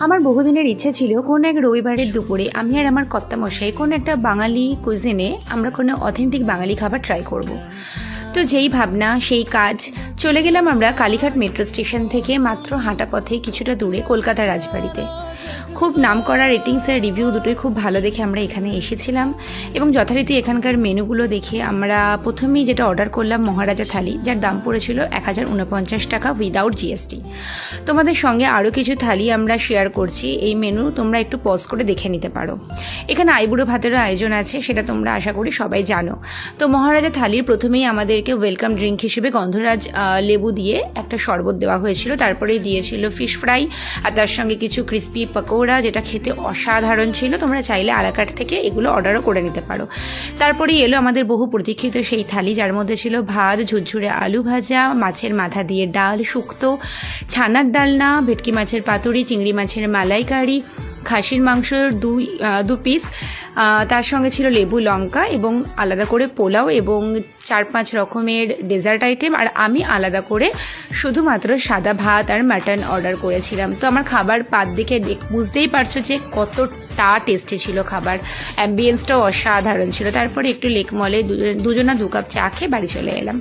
আমার বহুদিনের ইচ্ছে ছিল কোনো এক রবিবারের দুপুরে আমি আর আমার কর্তামশাই কোনো একটা বাঙালি কুজিনে আমরা কোনো অথেন্টিক বাঙালি খাবার ট্রাই করব। তো যেই ভাবনা সেই কাজ। চলে গেলাম আমরা কালীঘাট মেট্রো স্টেশন থেকে মাত্র হাঁটা পথে কিছুটা দূরে কলকাতার রাজবাড়িতে। খুব নামকরা রেটিংসের রিভিউ দুটোই খুব ভালো দেখে আমরা এখানে এসেছিলাম এবং যথারীতি এখানকার মেনুগুলো দেখে আমরা প্রথমেই যেটা অর্ডার করলাম মহারাজা থালি, যার দাম পড়েছিল 1049 টাকা উইদাউট জিএসটি। তোমাদের সঙ্গে আরও কিছু থালি আমরা শেয়ার করছি, এই মেনু তোমরা একটু পজ করে দেখে নিতে পারো। এখানে আইবুড়ো ভাতেরও আয়োজন আছে, সেটা তোমরা আশা করি সবাই জানো। তো মহারাজা থালির প্রথমেই আমাদেরকে ওয়েলকাম ড্রিঙ্ক হিসেবে গন্ধরাজ লেবু দিয়ে একটা শরবত দেওয়া হয়েছিল, তারপরে দিয়েছিল ফিশ ফ্রাই আর তার সঙ্গে কিছু ক্রিস্পি পকোড়া, যেটা খেতে অসাধারণ ছিল। তোমরা চাইলে আলাকাট থেকে এগুলো অর্ডারও করে নিতে পারো। তারপরেই এলো আমাদের বহু প্রতীক্ষিত সেই থালি, যার মধ্যে ছিল ভাত, ঝুরঝুরে আলু ভাজা, মাছের মাথা দিয়ে ডাল, শুক্তো, ছানার ডালনা, ভেটকি মাছের পাতুরি, চিংড়ি মাছের মালাইকারি, খাসির মাংসর দু পিস, তার সঙ্গে ছিল লেবু লঙ্কা এবং আলাদা করে পোলাও এবং 4-5 রকমের ডেজার্ট আইটেম। আর আমি আলাদা করে শুধুমাত্র সাদা ভাত আর মাটন অর্ডার করেছিলাম। তো আমার খাবার পাত দেখে বুঝতেই পারছো যে কতটা টেস্টি ছিল খাবার, অ্যাম্বিয়েন্সটাও অসাধারণ ছিল। তারপরে একটু লেক মলে দুজনা 2 কাপ চা খেয়ে বাড়ি চলে এলাম।